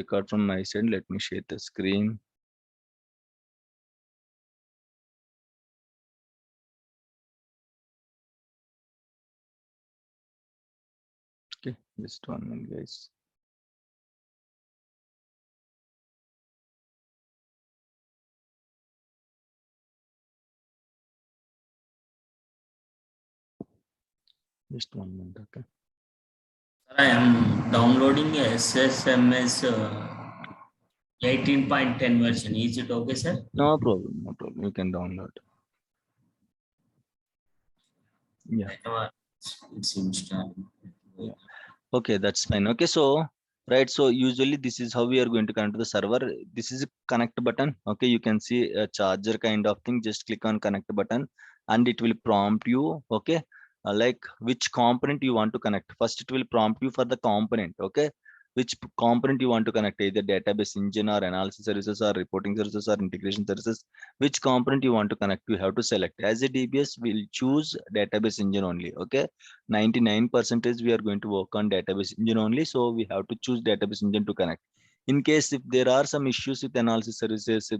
record from my side. Let me share the screen. Okay, just 1 minute, guys. Just 1 minute, okay. I am downloading SSMS 18.10 version. Is it okay, sir? No problem, no problem. You can download. Yeah. It's installed. Yeah. Okay, that's fine. Okay, so right, so usually this is how we are going to connect to the server. This is a connect button. Okay, you can see a charger kind of thing. Just click on connect button and it will prompt you. Okay, like which component you want to connect. First it will prompt you for the component. Okay, which component you want to connect, either database engine or analysis services or reporting services or integration services. Which component you want to connect, you have to select. As a DBS will choose database engine only. Okay, 99% we are going to work on database engine only, so we have to choose database engine to connect. In case if there are some issues with analysis services,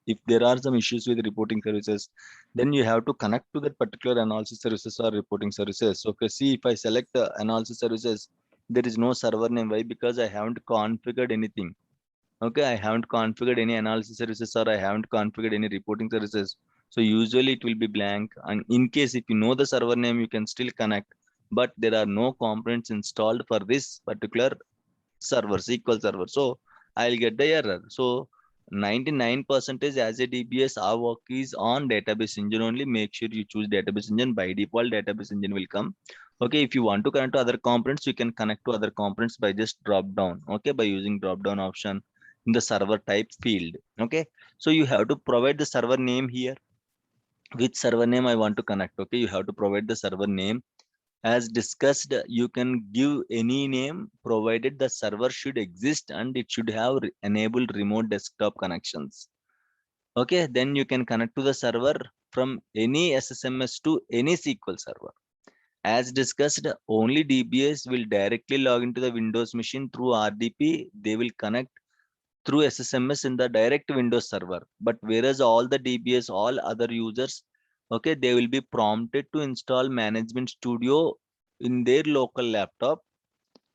if there are some issues with reporting services, then you have to connect to that particular analysis services or reporting services. Okay, see, if I select analysis services, there is no server name. Why? Because I haven't configured anything. Okay, I haven't configured any analysis services or I haven't configured any reporting services. So usually it will be blank. And in case if you know the server name, you can still connect, but there are no components installed for this particular server, SQL server. So I'll get the error. So 99% as a DBS, our work is on database engine only. Make sure you choose database engine. By default, database engine will come. Okay, if you want to connect to other components, you can connect to other components by just drop down. Okay, by using drop down option in the server type field. Okay, so you have to provide the server name here. Which server name I want to connect. Okay, you have to provide the server name. As discussed, you can give any name provided the server should exist and it should have enabled remote desktop connections. Okay, then you can connect to the server from any SSMS to any SQL server. As discussed, only DBS will directly log into the Windows machine through RDP. They will connect through SSMS in the direct Windows server. But whereas all the DBS, all other users, okay, they will be prompted to install Management Studio in their local laptop.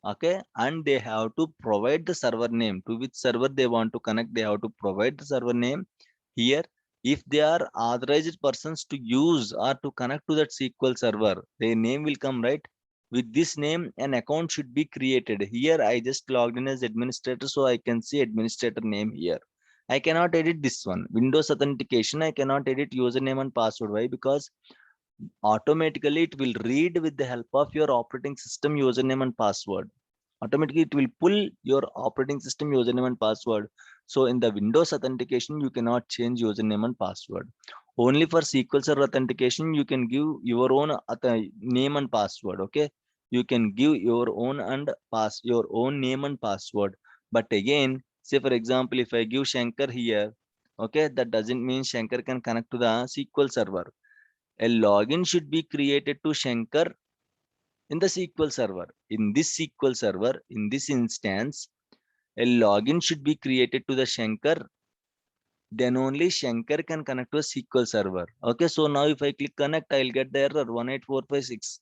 Okay, and they have to provide the server name to which server they want to connect. They have to provide the server name here. If they are authorized persons to use or to connect to that SQL server, their name will come, right? With this name, an account should be created. Here I just logged in as administrator, so I can see administrator name here. I cannot edit this one. Windows authentication, I cannot edit username and password. Why? Because automatically it will read with the help of your operating system username and password. Automatically it will pull your operating system username and password. So in the Windows authentication, you cannot change username and password. Only for SQL Server authentication, you can give your own name and password. Okay, you can give your own and pass your own name and password. But again, say for example, if I give Shankar here, okay, that doesn't mean Shankar can connect to the SQL server. A login should be created to Shankar in the SQL server. In this SQL server, in this instance, a login should be created to the Shankar. Then only Shankar can connect to a SQL server. Okay, so now if I click connect, I'll get the error 18456.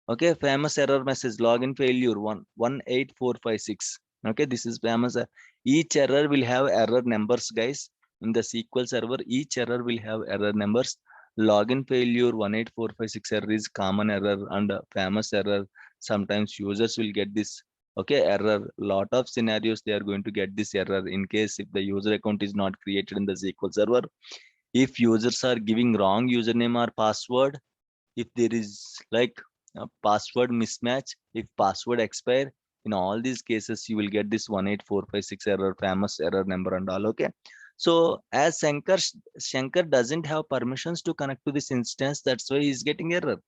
Okay, famous error message, login failure 18456. Okay, this is famous. Each error will have error numbers, guys. In the SQL server, each error will have error numbers. Login failure 18456 error is common error and famous error. Sometimes users will get this. Okay, error. Lot of scenarios they are going to get this error in case if the user account is not created in the SQL server. If users are giving wrong username or password, if there is like a password mismatch, if password expire, in all these cases you will get this 18456 error, famous error number and all. Okay, so as Shankar doesn't have permissions to connect to this instance, that's why he's getting error.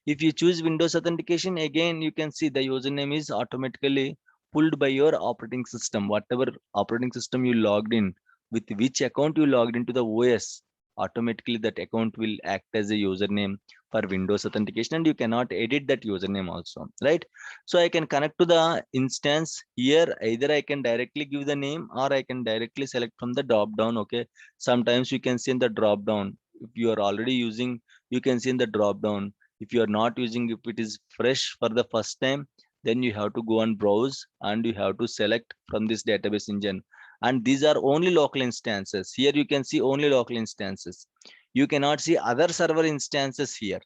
If you choose Windows authentication, again you can see the username is automatically pulled by your operating system. Whatever operating system you logged in, with which account you logged into the OS, automatically that account will act as a username. for Windows authentication, and you cannot edit that username also, right? So I can connect to the instance here. Either I can directly give the name or I can directly select from the drop down. Okay. Sometimes you can see in the drop down. If you are already using, you can see in the drop down. If you are not using, if it is fresh for the first time, then you have to go and browse and you have to select from this database engine. And these are only local instances. Here you can see only local instances. You cannot see other server instances here.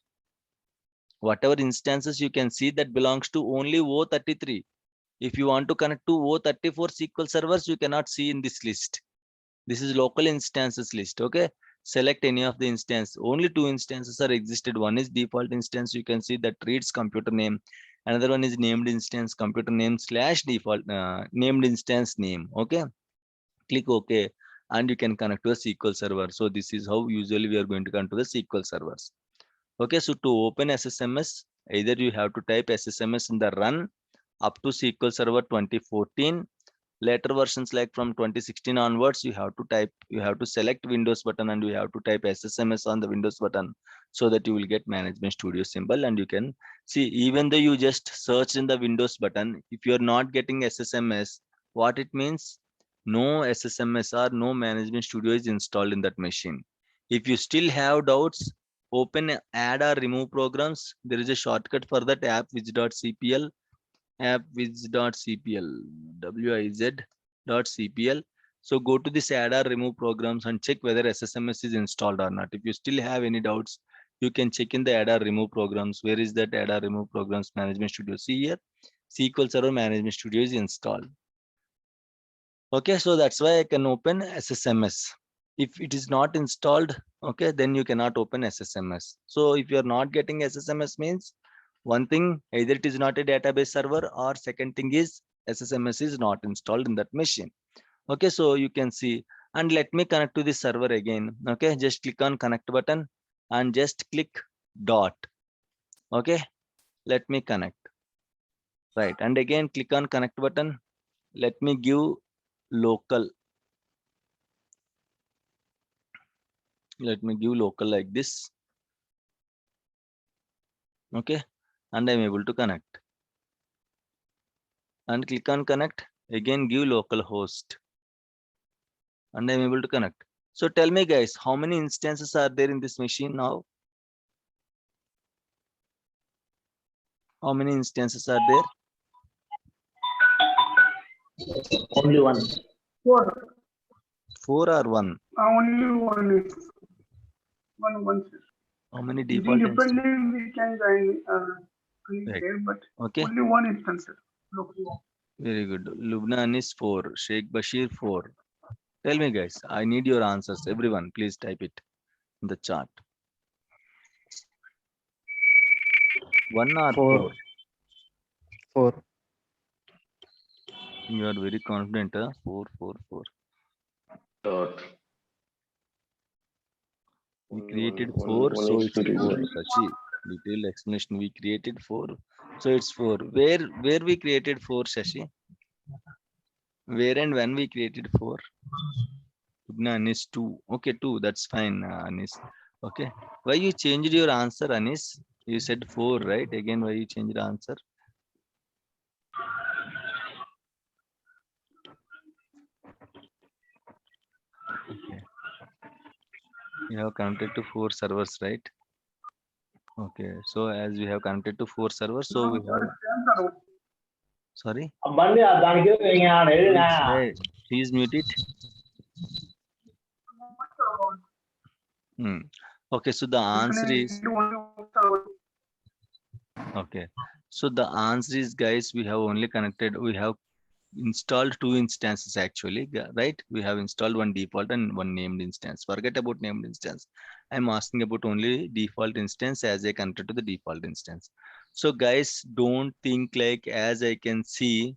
Whatever instances you can see, that belongs to only O33. If you want to connect to O34 SQL servers, you cannot see in this list. This is local instances list. Okay. Select any of the instance. Only two instances are existed. One is default instance. You can see that reads computer name. Another one is named instance computer name / default named instance name. Okay. Click OK, and you can connect to a SQL server. So this is how usually we are going to connect to the SQL servers. Okay, so to open SSMS, either you have to type SSMS in the run up to SQL Server 2014. Later versions like from 2016 onwards, you have to select Windows button and you have to type SSMS on the Windows button, so that you will get Management Studio symbol. And you can see, even though you just search in the Windows button, if you are not getting SSMS, what it means? No SSMS or no Management Studio is installed in that machine. If you still have doubts, open add or remove programs. There is a shortcut for that, appwiz.cpl, appwiz.cpl, wiz.cpl. So go to this add or remove programs and check whether SSMS is installed or not. If you still have any doubts, you can check in the add or remove programs. Where is that add or remove programs Management Studio? See here, SQL Server Management Studio is installed. Okay, so that's why I can open SSMS. If it is not installed, okay, then you cannot open SSMS. So if you're not getting SSMS means, one thing, either it is not a database server, or second thing is SSMS is not installed in that machine. Okay, so you can see, and let me connect to the server again. Okay, just click on connect button and just click dot. Okay, let me connect. Right, and again click on connect button. Let me give local. Let me give local like this. Okay, and I'm able to connect. And click on connect. Again give local host. And I'm able to connect. So tell me guys, how many instances are there in this machine now? How many instances are there? Only one. Four. 4 or 1? Only one is one. How many It default instances? independently we can join Right. there, but Okay, only one instance. Locally. very good. Lubnan is 4, Sheikh Bashir 4. Tell me guys, I need your answers. Everyone, please type it in the chat. 1 or 4? 4. You are very confident, huh? 4, 4, 4. We created 4, so it's 4. Sachi, detailed explanation. We created 4, so it's 4. Where we created 4, Shashi? Where and when we created 4? Anis 2. Okay, 2. That's fine, Anis. Okay. Why you changed your answer, Anis? You said 4, right? Again, why you changed the answer? Okay. You have connected to 4 servers, right? Okay. So as we have connected to 4 servers, so we have. Sorry. Please mute it. Okay, so the answer is okay. So the answer is, guys, we have only connected. We have installed 2 instances actually, right? We have installed one default and one named instance. Forget about named instance. I'm asking about only default instance as I connected to the default instance. So guys, don't think like, as I can see,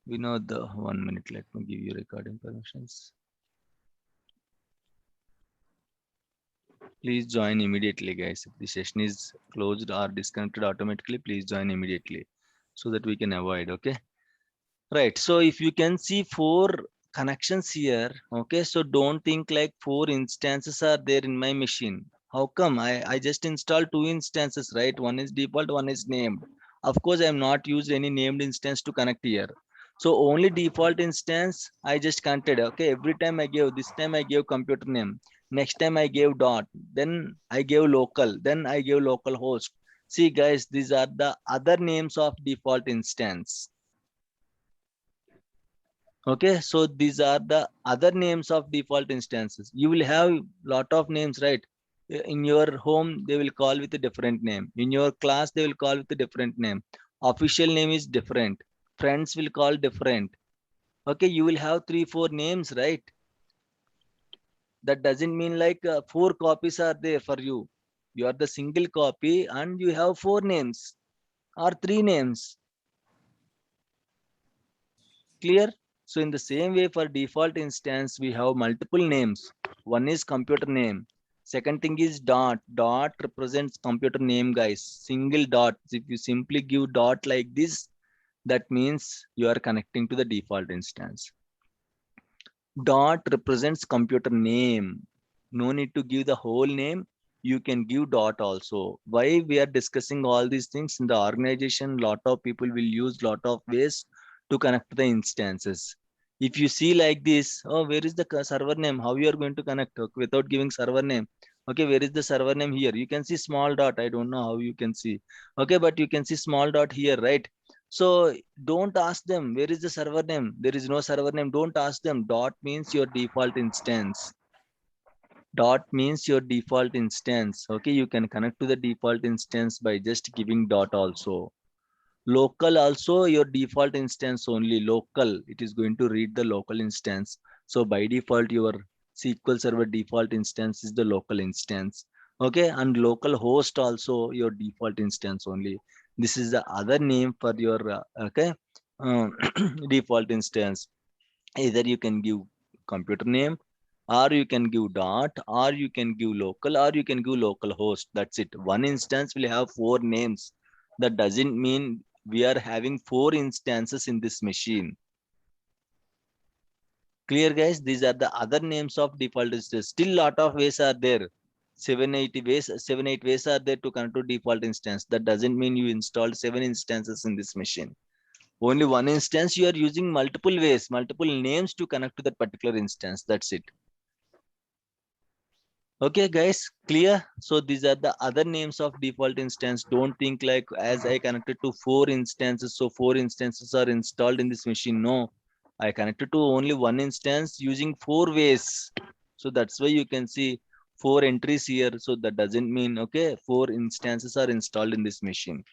we know the 1 minute. Let me give you recording permissions. Please join immediately, guys. If the session is closed or disconnected automatically, please join immediately so that we can avoid. Okay. Right. So if you can see 4 connections here. Okay. So don't think like 4 instances are there in my machine. How come? I just installed two instances, right? One is default, one is named. Of course, I am not used any named instance to connect here. So only default instance I just connected. Okay, every time I gave, this time I gave computer name. Next time I gave dot, then I gave local, then I gave local host. See guys, these are the other names of default instance. Okay, so these are the other names of default instances. You will have lot of names, right? In your home, they will call with a different name. In your class, they will call with a different name. Official name is different. Friends will call different. Okay, you will have 3-4 names, right? That doesn't mean like 4 copies are there for you. You are the single copy and you have 4 names or 3 names. Clear? So in the same way, for default instance, we have multiple names. One is computer name. Second thing is dot. Dot represents computer name, guys. Single dot. If you simply give dot like this, that means you are connecting to the default instance. Dot represents computer name. No need to give the whole name. You can give dot also. Why we are discussing all these things in the organization? Lot of people will use lot of ways to connect the instances. If you see like this, oh, where is the server name? How you are going to connect without giving server name? Okay, where is the server name here? You can see small dot. I don't know how you can see. Okay, but you can see small dot here, right? So don't ask them where is the server name. There is no server name. Don't ask them. Dot means your default instance. Dot means your default instance. Okay, you can connect to the default instance by just giving dot also. Local also your default instance only. Local, it is going to read the local instance. So by default, your SQL Server default instance is the local instance. Okay, and local host also your default instance only. This is the other name for your default instance. Either you can give computer name, or you can give dot, or you can give local, or you can give local host. That's it. One instance will have 4 names. That doesn't mean we are having 4 instances in this machine. Clear, guys? These are the other names of default instance. Still lot of ways are there. 7-8 ways are there to connect to default instance. That doesn't mean you installed 7 instances in this machine. Only one instance, you are using multiple ways, multiple names to connect to that particular instance. That's it. Okay, guys, clear? So these are the other names of default instance. Don't think like as I connected to 4 instances, so 4 instances are installed in this machine. No, I connected to only one instance using 4 ways. So that's why you can see 4 entries here. So that doesn't mean, okay, 4 instances are installed in this machine.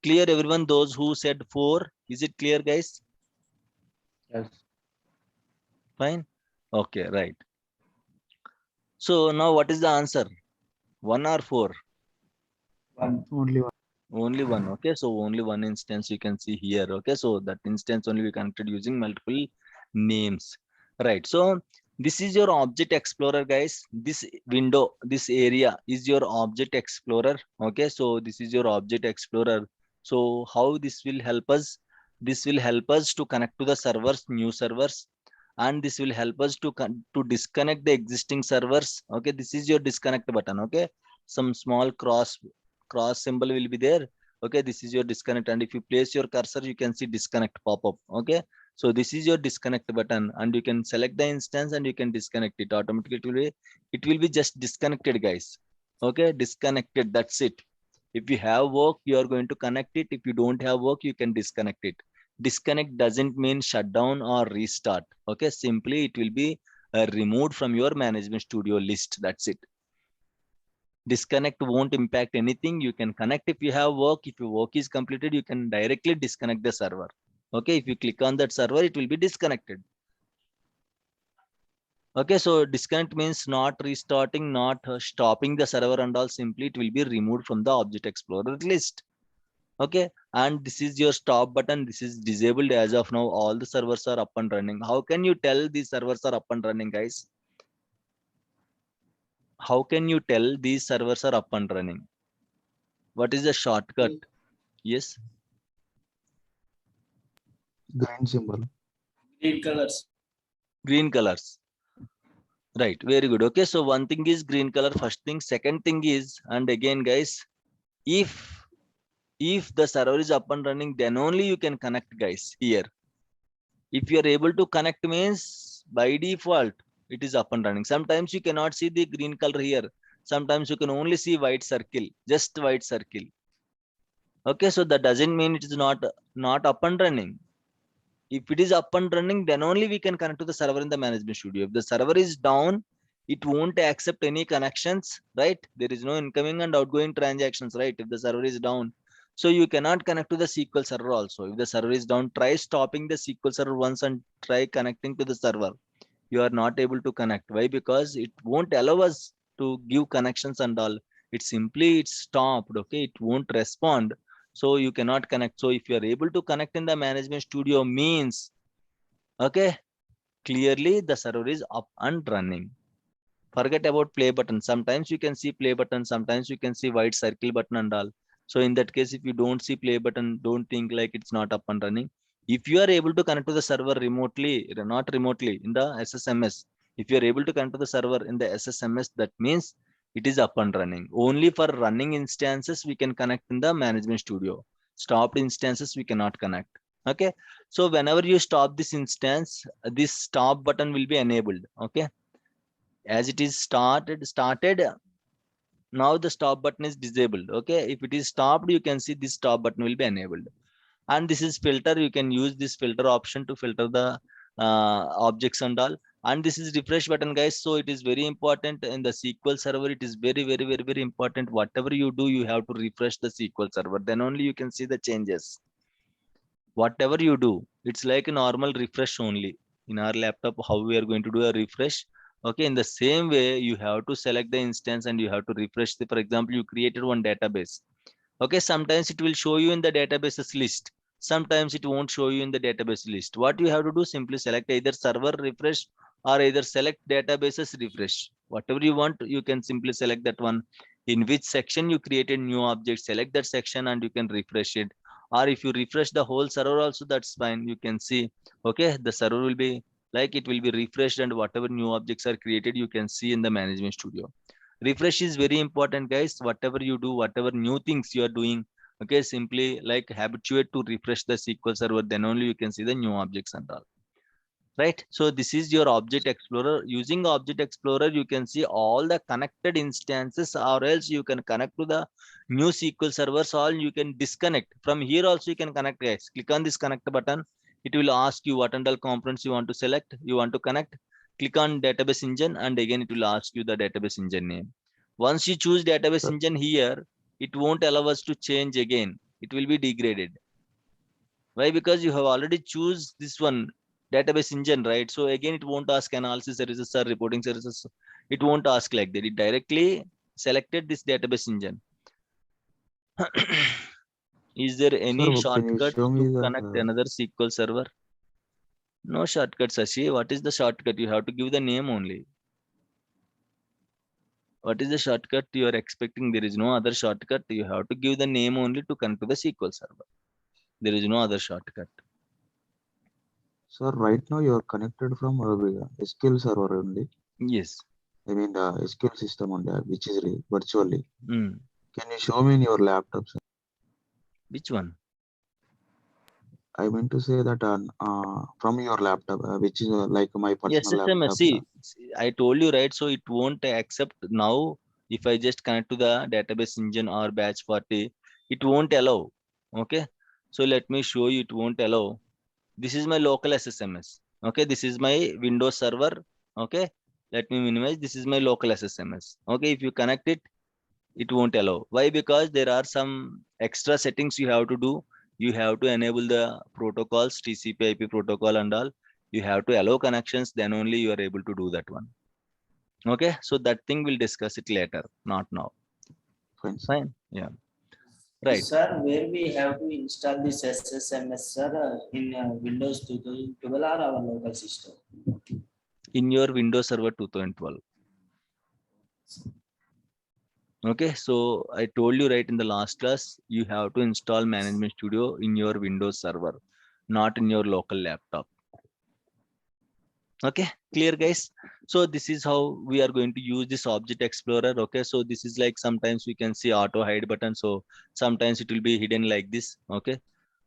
Clear, everyone? Those who said 4, is it clear, guys? Yes. Fine. Okay, right. So now what is the answer? 1 or 4? Only one. Only one. Okay, so only one instance you can see here. Okay, so that instance only we connected using multiple names. Right. So this is your object explorer, guys. This window, this area is your object explorer. Okay, so this is your object explorer. So how this will help us? This will help us to connect to the servers, new servers, and this will help us to disconnect the existing servers. Okay, this is your disconnect button. Okay, some small cross symbol will be there. Okay, this is your disconnect, and if you place your cursor, you can see disconnect pop up. Okay, so this is your disconnect button, and you can select the instance and you can disconnect it automatically. It will be just disconnected, guys. Okay, disconnected. That's it. If you have work, you are going to connect it. If you don't have work, you can disconnect it. Disconnect doesn't mean shut down or restart. Okay, simply it will be removed from your management studio list. That's it. Disconnect won't impact anything. You can connect if you have work. If your work is completed, you can directly disconnect the server. Okay, if you click on that server, it will be disconnected. Okay, so disconnect means not restarting, not stopping the server and all. Simply it will be removed from the Object Explorer list. Okay, and this is your stop button. This is disabled as of now. All the servers are up and running. How can you tell these servers are up and running, guys? How can you tell these servers are up and running? What is the shortcut? Yes. Green symbol. Green colors. Green colors. Right, very good. Okay, so one thing is green color, first thing. Second thing is, and again guys, if the server is up and running, then only you can connect guys here. If you are able to connect means by default, it is up and running. Sometimes you cannot see the green color here. Sometimes you can only see white circle, just white circle. Okay, so that doesn't mean it is not up and running. If it is up and running, then only we can connect to the server in the management studio. If the server is down, it won't accept any connections, right? There is no incoming and outgoing transactions, right? If the server is down, so you cannot connect to the SQL server also. If the server is down, try stopping the SQL server once and try connecting to the server. You are not able to connect. Why? Because it won't allow us to give connections and all. It's stopped. Okay, it won't respond. So you cannot connect. So if you are able to connect in the management studio means, okay, clearly the server is up and running. Forget about play button. Sometimes you can see play button, sometimes you can see white circle button and all. So in that case, if you don't see play button, don't think like it's not up and running. If you are able to connect to the server remotely, not remotely, in the SSMS, if you are able to connect to the server in the SSMS, that means it is up and running. Only for running instances we can connect in the management studio. Stopped instances we cannot connect. Okay, so whenever you stop this instance, this stop button will be enabled. Okay, as it is started, now the stop button is disabled. Okay, if it is stopped, you can see this stop button will be enabled. And this is filter. You can use this filter option to filter the objects and all. And this is refresh button guys. So it is very important in the SQL server. It is very important. Whatever you do, you have to refresh the SQL server, then only you can see the changes. Whatever you do, it's like a normal refresh only. In our laptop, how we are going to do a refresh. Okay, in the same way, you have to select the instance and you have to refresh the, for example, you created one database. Okay, sometimes it will show you in the databases list. Sometimes it won't show you in the database list. What you have to do, simply select either server refresh or either select databases refresh. Whatever you want, you can simply select that one. In which section you created new object, select that section and you can refresh it. Or if you refresh the whole server also, that's fine. You can see, okay, the server will be like, it will be refreshed and whatever new objects are created, you can see in the management studio. Refresh is very important guys. Whatever you do, whatever new things you are doing, okay, simply like habituate to refresh the SQL server, then only you can see the new objects and all. Right, so this is your object explorer. Using object explorer, you can see all the connected instances, or else you can connect to the new SQL servers, or you can disconnect from here also. You can connect guys. Click on this connect button. It will ask you what and all components you want to select, you want to connect. Click on database engine and again it will ask you the database engine name. Once you choose database engine here, it won't allow us to change again. It will be degraded. Why? Because you have already choose this one, database engine, right? So again, it won't ask analysis services or reporting services. It won't ask like that. It directly selected this database engine. Is there any Sir, can you shortcut show me to the connect another SQL server? No shortcut, Sashi. What is the shortcut? You have to give the name only. What is the shortcut you are expecting? There is no other shortcut. You have to give the name only to connect to the SQL server. There is no other shortcut. sir? Right now you are connected from SQL server only. Yes. I mean the SQL system only, which is virtually. Mm. Can you show me in your laptop, sir? Which one? I meant to say that from your laptop, which is like my Yes, personal laptop. see, I told you, right? So it won't accept now. If I just connect to the database engine or batch party, it won't allow. Okay. So let me show you, it won't allow. This is my local SSMS. Okay. This is my Windows server. Okay. Let me minimize. This is my local SSMS. Okay. If you connect it, it won't allow. Why? Because there are some extra settings you have to do. You have to enable the protocols, TCP IP protocol and all. You have to allow connections, then only you are able to do that one. Okay, so that thing we'll discuss it later, not now. Fine, sir. Fine. Yeah. Right. Sir, where we have to install this SSMS, sir, in Windows 2012 or our local system? In your Windows Server 2012. Okay, so I told you right in the last class, you have to install Management Studio in your Windows Server, not in your local laptop. Okay, clear guys? So this is how we are going to use this object explorer. Okay, so this is like sometimes we can see auto hide button. So sometimes it will be hidden like this. Okay,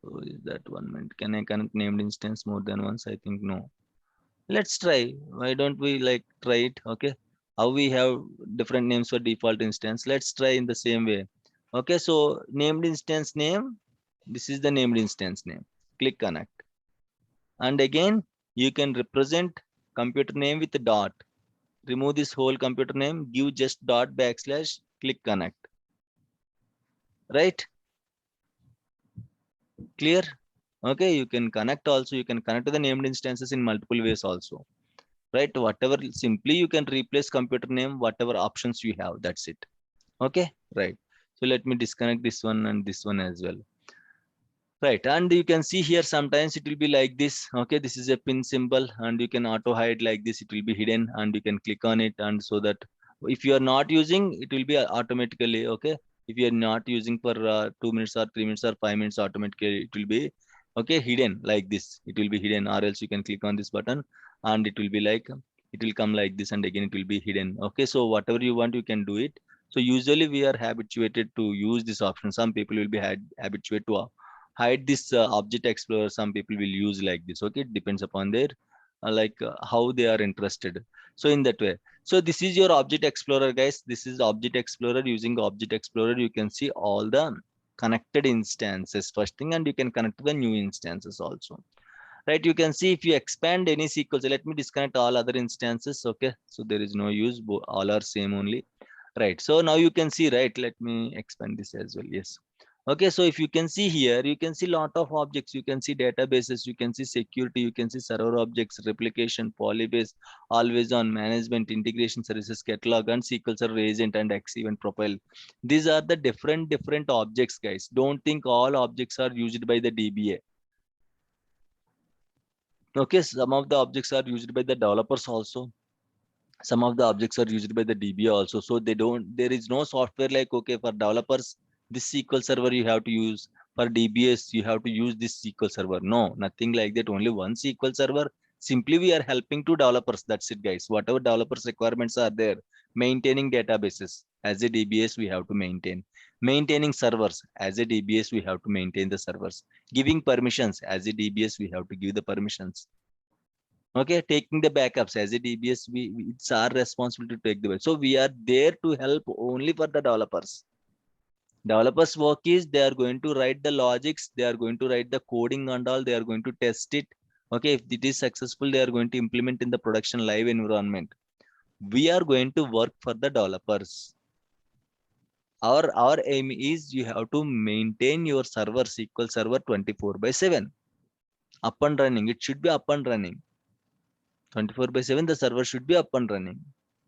so is that 1 minute? Can I connect named instance more than once? I think no. Let's try. Why don't we like try it? Okay, how we have different names for default instance. Let's try in the same way. Okay, so named instance name. This is the named instance name. Click connect. And again, you can represent computer name with a dot. Remove this whole computer name, give just dot backslash, click connect. Right? Clear? Okay, you can connect also. You can connect to the named instances in multiple ways also. Right? Whatever, simply you can replace computer name, whatever options you have. That's it. Okay, right. So let me disconnect this one and this one as well. Right, and you can see here sometimes it will be like this. Okay, this is a pin symbol and you can auto hide like this. It will be hidden and you can click on it, and so that if you are not using, it will be automatically. Okay, if you are not using for 2 minutes or 3 minutes or 5 minutes, automatically it will be okay hidden like this. It will be hidden, or else you can click on this button and it will be like it will come like this, and again it will be hidden. Okay, so whatever you want, you can do it. So usually we are habituated to use this option. Some people will be habituated to hide this object explorer. Some people will use like this. Okay, it depends upon their how they are interested. So in that way, so this is your object explorer guys. This is object explorer. Using object explorer, you can see all the connected instances first thing, and you can connect to the new instances also. Right, you can see if you expand any SQL, so let me disconnect all other instances. Okay, so there is no use, all are same only. Right, so now you can see, right, let me expand this as well. Yes. Okay, so if you can see here, you can see lot of objects. You can see databases, you can see security, you can see server objects, replication, polybase, always on, management, integration services, catalog, and SQL Server agent, and X event profile. These are the different objects, guys. Don't think all objects are used by the DBA. Okay, some of the objects are used by the developers also. Some of the objects are used by the DBA also. So there is no software like, okay, for developers, this SQL server you have to use. For DBAs, you have to use this SQL server. No, nothing like that. Only one SQL server. Simply we are helping to developers. That's it, guys. Whatever developers requirements are there, maintaining databases as a DBAs, we have to maintain. Maintaining servers as a DBAs, we have to maintain the servers. Giving permissions as a DBAs, we have to give the permissions. Okay, taking the backups as a DBS, it's our responsibility to take the backup. So we are there to help only for the developers. Developers work is they are going to write the logics, they are going to write the coding and all, they are going to test it. Okay, if it is successful, they are going to implement in the production live environment. We are going to work for the developers. Our aim is you have to maintain your server, SQL server 24/7 up and running. It should be up and running. 24/7, the server should be up and running.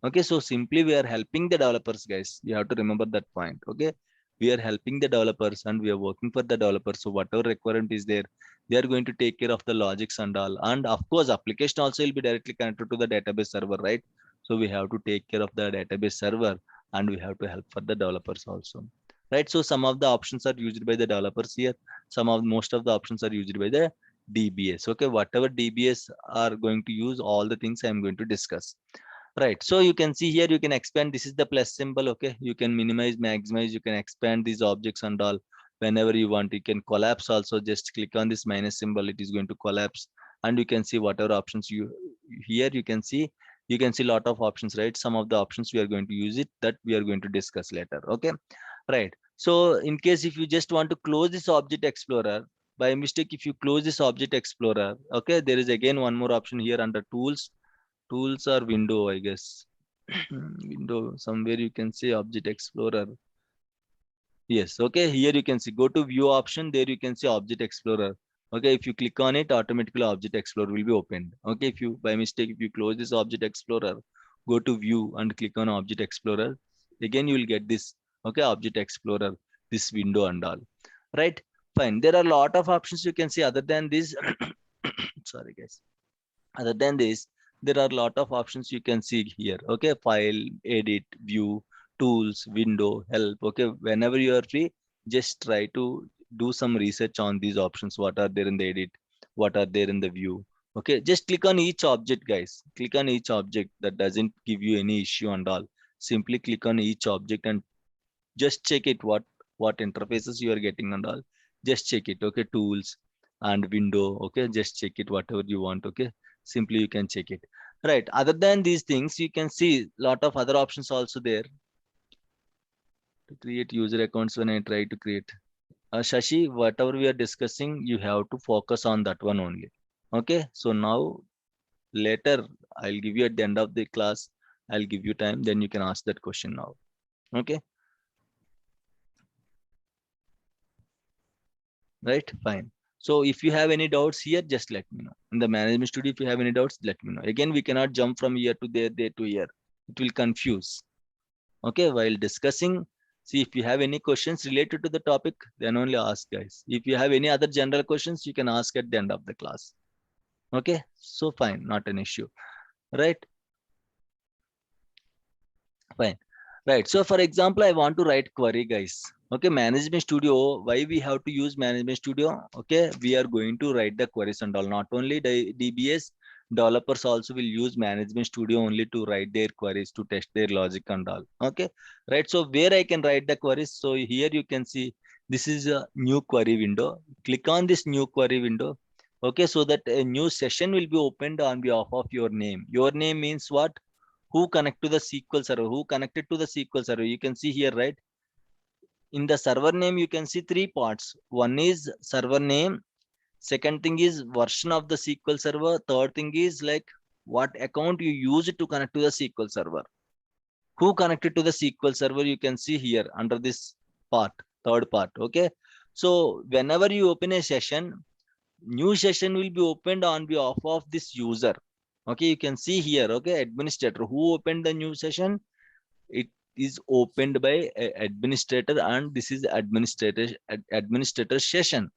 Okay, so simply we are helping the developers, guys. You have to remember that point. Okay, we are helping the developers and we are working for the developers. So whatever requirement is there, they are going to take care of the logics and all. And of course, application also will be directly connected to the database server, right? So we have to take care of the database server and we have to help for the developers also. Right, so some of the options are used by the developers here. Most of the options are used by the DBS. Okay, whatever DBS are going to use, all the things I'm going to discuss. Right, so you can see here, you can expand. This is the plus symbol. Okay, you can minimize, maximize, you can expand these objects and all whenever you want. You can collapse also. Just click on this minus symbol, it is going to collapse, and you can see whatever options you here. You can see lot of options, right? Some of the options we are going to use it, that we are going to discuss later. Okay, right. So in case if you just want to close this object explorer by mistake, if you close this object explorer, okay, there is again one more option here under tools or window, I guess. Window, somewhere you can say object explorer. Yes, okay, here you can see go to view option, there you can see object explorer. Okay, if you click on it, automatically object explorer will be opened. Okay, if you by mistake, if you close this object explorer, go to view and click on object explorer, again you will get this, okay, object explorer, this window and all. Right, fine. There are a lot of options you can see other than this. Sorry guys, other than this, there are a lot of options you can see here. Okay, file, edit, view, tools, window, help. Okay, whenever you are free, just try to do some research on these options. What are there in the edit, what are there in the view, Okay, just click on each object, guys. Click on each object. That doesn't give you any issue and all. Simply click on each object and just check it what interfaces you are getting and all. Just check it. Okay, tools and window. Okay, just check it whatever you want. Okay, simply you can check it. Right. Other than these things, you can see lot of other options also there. To create user accounts, when I try to create. Shashi, whatever we are discussing, you have to focus on that one only. Okay, so now later I'll give you at the end of the class, I'll give you time, then you can ask that question now. Okay, right, fine. So if you have any doubts here, just let me know. In the management studio, if you have any doubts, let me know. Again, we cannot jump from here to there to here. It will confuse. Okay, while discussing, see if you have any questions related to the topic, then only ask, guys. If you have any other general questions, you can ask at the end of the class. Okay, so fine, not an issue, right? Fine. Right. So for example, I want to write query, guys. Okay, Management Studio. Why we have to use Management Studio? Okay, we are going to write the queries and all. Not only the DBS developers also will use Management Studio only to write their queries, to test their logic and all. Okay, right. So where I can write the queries. So here you can see this is a new query window. Click on this new query window. Okay, so that a new session will be opened on behalf of your name. Your name means what? Who connect to the SQL server, who connected to the SQL server. You can see here, right? In the server name, you can see three parts. One is server name. Second thing is version of the SQL server. Third thing is like what account you use to connect to the SQL server. Who connected to the SQL server, you can see here under this part, third part. Okay. So whenever you open a session, new session will be opened on behalf of this user. Okay, you can see here, okay, administrator who opened the new session, it is opened by a administrator, and this is administrator session.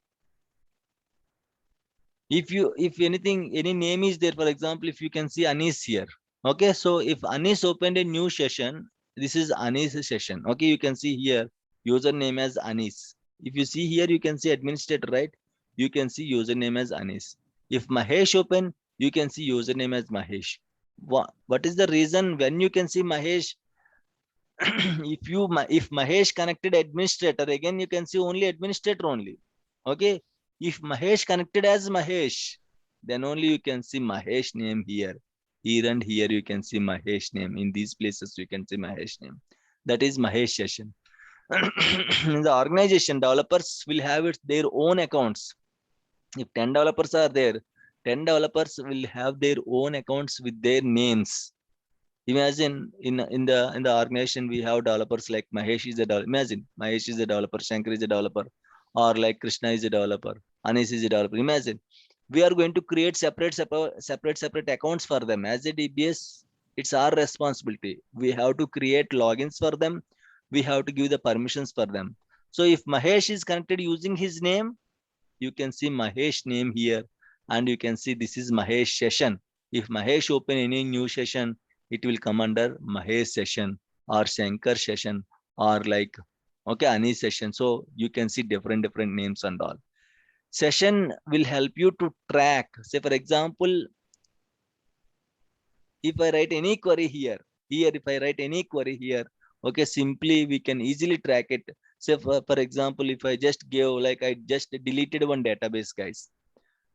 If anything, any name is there, for example, if you can see Anis here. Okay, so if Anis opened a new session, this is Anis session. Okay, you can see here username as Anis. If you see here, you can see administrator, right? You can see username as Anis. If Mahesh open, you can see username as Mahesh. What is the reason when you can see Mahesh? if Mahesh connected administrator, again you can see only administrator only. Okay, if Mahesh connected as Mahesh, then only you can see Mahesh name here. Here and here you can see Mahesh name. In these places you can see Mahesh name. That is Mahesh session. In the organization, developers will have their own accounts. If 10 developers are there, 10 developers will have their own accounts with their names. Imagine in the organization we have developers like Mahesh is a developer. Imagine Mahesh is a developer, Shankar is a developer, or like Krishna is a developer, Anis is a developer. Imagine we are going to create separate accounts for them. As a DBS, it's our responsibility. We have to create logins for them. We have to give the permissions for them. So if Mahesh is connected using his name, you can see Mahesh name here, and you can see this is Mahesh session. If Mahesh open any new session, it will come under Mahesh session or Shankar session or like, okay, Ani session. So you can see different names and all. Session will help you to track. Say for example, if I write any query here, if I write any query here, okay, simply we can easily track it. Say for example, if I just give, like I just deleted one database, guys,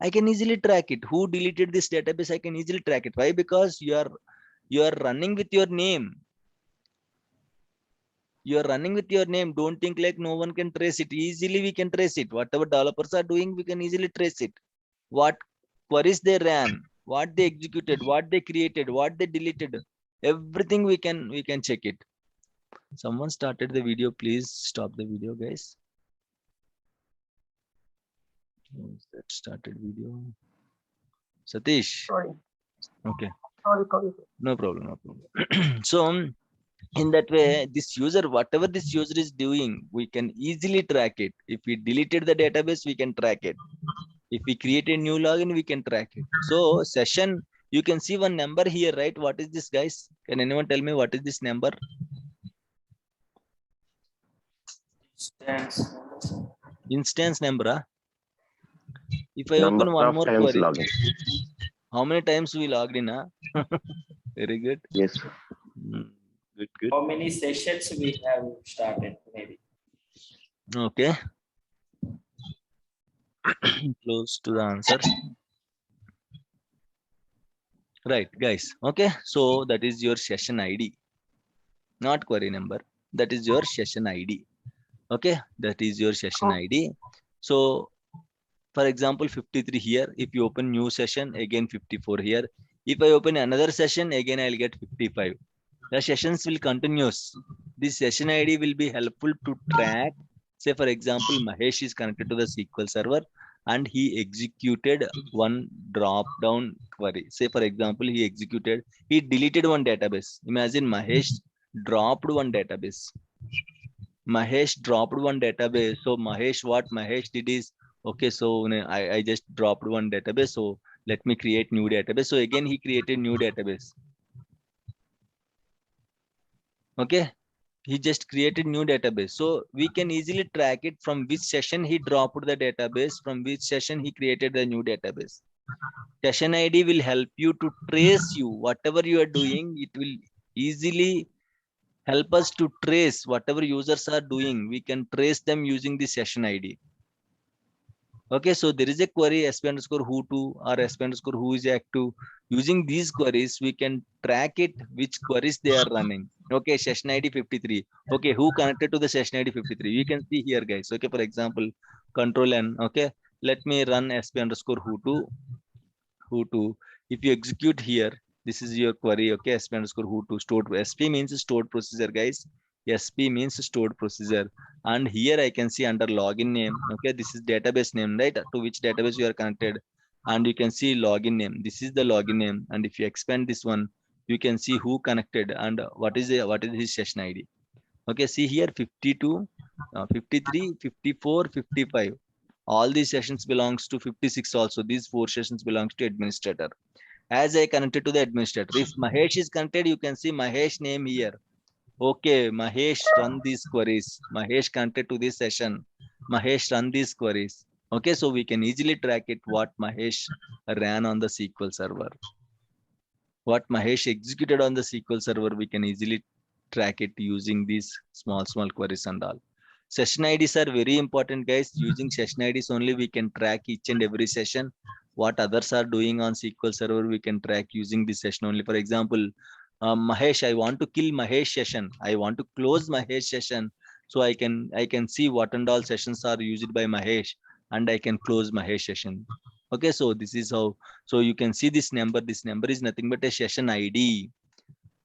I can easily track it. Who deleted this database? I can easily track it. Why? Because you are running with your name. You are running with your name. Don't think like no one can trace it. Easily we can trace it. Whatever developers are doing, we can easily trace it. What queries they ran, what they executed, what they created, what they deleted. Everything we can check it. Someone started the video. Please stop the video, guys. That started video. Satish. Sorry. Okay. Sorry. No problem. So in that way, this user, whatever this user is doing, we can easily track it. If we deleted the database, we can track it. If we create a new login, we can track it. So session, you can see one number here, right? What is this, guys? Can anyone tell me what is this number? Instance. Instance number. If I Number open one of more times query, login. how many times we logged in? Huh? Very good. Yes, sir. Good, good. How many sessions we have started, maybe? Okay. Close to the answer. Right, guys. Okay, so that is your session ID, not query number. That is your session ID. Okay, that is your session ID. So, for example, 53 here. If you open new session, again 54 here. If I open another session, again I'll get 55. The sessions will continuous. This session ID will be helpful to track. Say, for example, Mahesh is connected to the SQL server and he executed one drop down query. Say, for example, he deleted one database. Imagine Mahesh dropped one database. Mahesh dropped one database. So what Mahesh did is, okay, so I just dropped one database. So let me create new database. So again, he created new database. Okay, he just created new database. So we can easily track it from which session he dropped the database, from which session he created the new database. Session ID will help you to trace you. Whatever you are doing, it will easily help us to trace whatever users are doing. We can trace them using the session ID. Okay, so there is a query sp_who2 or sp_who is active. Using these queries, we can track it, which queries they are running. Okay, session ID 53. Okay, who connected to the session ID 53? You can see here, guys. Okay, for example, control N. Okay, let me run sp_who2. If you execute here, this is your query. Okay, sp_who2 stored. SP means stored procedure, guys. SP means stored procedure. And here I can see under login name. Okay, this is database name, right? To which database you are connected. And you can see login name. This is the login name. And if you expand this one, you can see who connected and what is his session ID. Okay, see here 52, 53, 54, 55. All these sessions belongs to 56 also. These 4 sessions belongs to administrator. As I connected to the administrator, if Mahesh is connected, you can see Mahesh name here. Okay, Mahesh run these queries. Mahesh connected to this session. Mahesh run these queries. Okay, so we can easily track it what Mahesh ran on the SQL server. What Mahesh executed on the SQL server, we can easily track it using these small queries and all. Session IDs are very important, guys. Using session IDs only we can track each and every session. What others are doing on SQL server, we can track using this session only. For example, Mahesh, I want to kill Mahesh session. I want to close Mahesh session. So I can see what and all sessions are used by Mahesh and I can close Mahesh session. Okay, so this is how, so you can see this number is nothing but a session ID.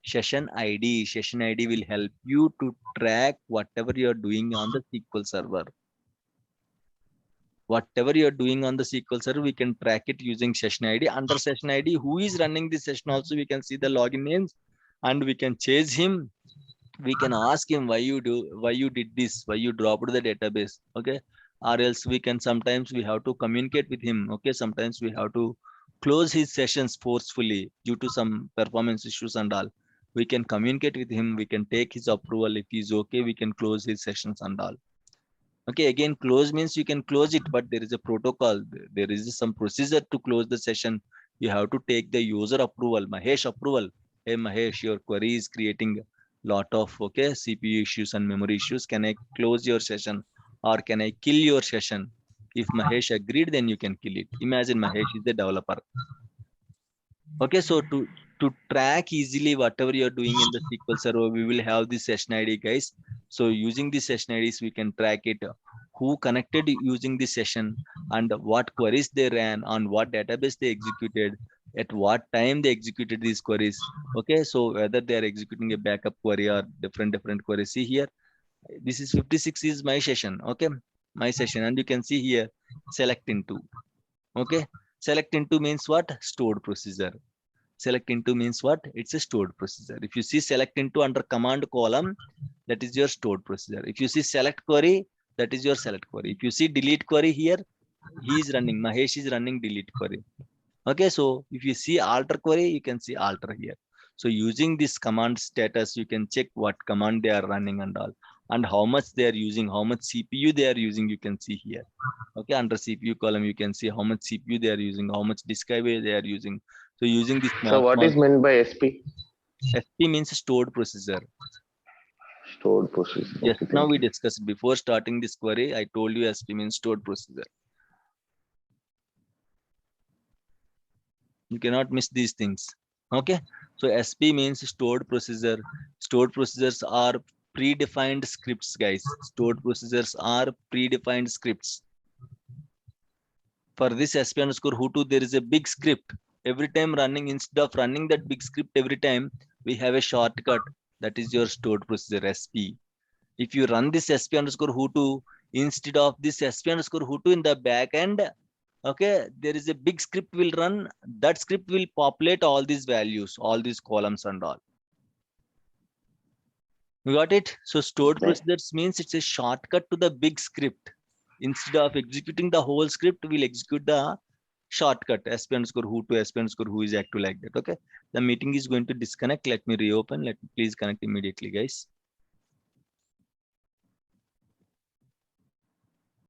Session ID will help you to track whatever you're doing on the SQL server. Whatever you're doing on the SQL server, we can track it using session ID. Under session ID, who is running this session also, we can see the login names and we can chase him. We can ask him why you did this, why you dropped the database. Okay, or else we can sometimes we have to communicate with him. Okay, sometimes we have to close his sessions forcefully due to some performance issues and all. We can communicate with him, we can take his approval. If he's okay, we can close his sessions and all. Okay, again, close means you can close it, but there is a protocol, there is some procedure to close the session. You have to take the user approval, Mahesh approval. Hey Mahesh, your query is creating lot of CPU issues and memory issues. Can I close your session or can I kill your session? If Mahesh agreed, then you can kill it. Imagine Mahesh is the developer. Okay, so to track easily whatever you're doing in the SQL server, we will have this session ID, guys. So using the session IDs, we can track it, who connected using the session and what queries they ran, on what database they executed, at what time they executed these queries. Okay, so whether they are executing a backup query or different queries. See here, this is 56 is my session. Okay, my session, and you can see here select into. Okay, select into means what? Stored procedure. Select into means what? It's a stored procedure. If you see select into under command column, that is your stored procedure. If you see select query, that is your select query. If you see delete query here, he is running, Mahesh is running delete query. Okay, so if you see alter query, you can see alter here. So using this command status, you can check what command they are running and all. and how much they are using, how much CPU they are using, you can see here. Okay, under CPU column, you can see how much CPU they are using, how much disk array they are using. So using this So what is meant by SP? SP means stored procedure. Stored procedure. Yes, Okay, now thank we you. discussed before starting this query. I told you SP means stored procedure. You cannot miss these things. Okay, so SP means stored procedure. Stored procedures are predefined scripts, guys. Stored procedures are predefined scripts. For this SP underscore Hutu, there is a big script. Every time running, instead of running that big script every time, we have a shortcut. That is your stored procedure SP. If you run this SP underscore Hutu, instead of this SP underscore Hutu in the back end, okay, there is a big script will run. That script will populate all these values, all these columns and all. You got it? So stored Okay. procedures means it's a shortcut to the big script. Instead of executing the whole script, we'll execute the shortcut SP underscore Hutu, SP underscore who is active like that. Okay. The meeting is going to disconnect. Let me reopen. Let me please connect immediately, guys.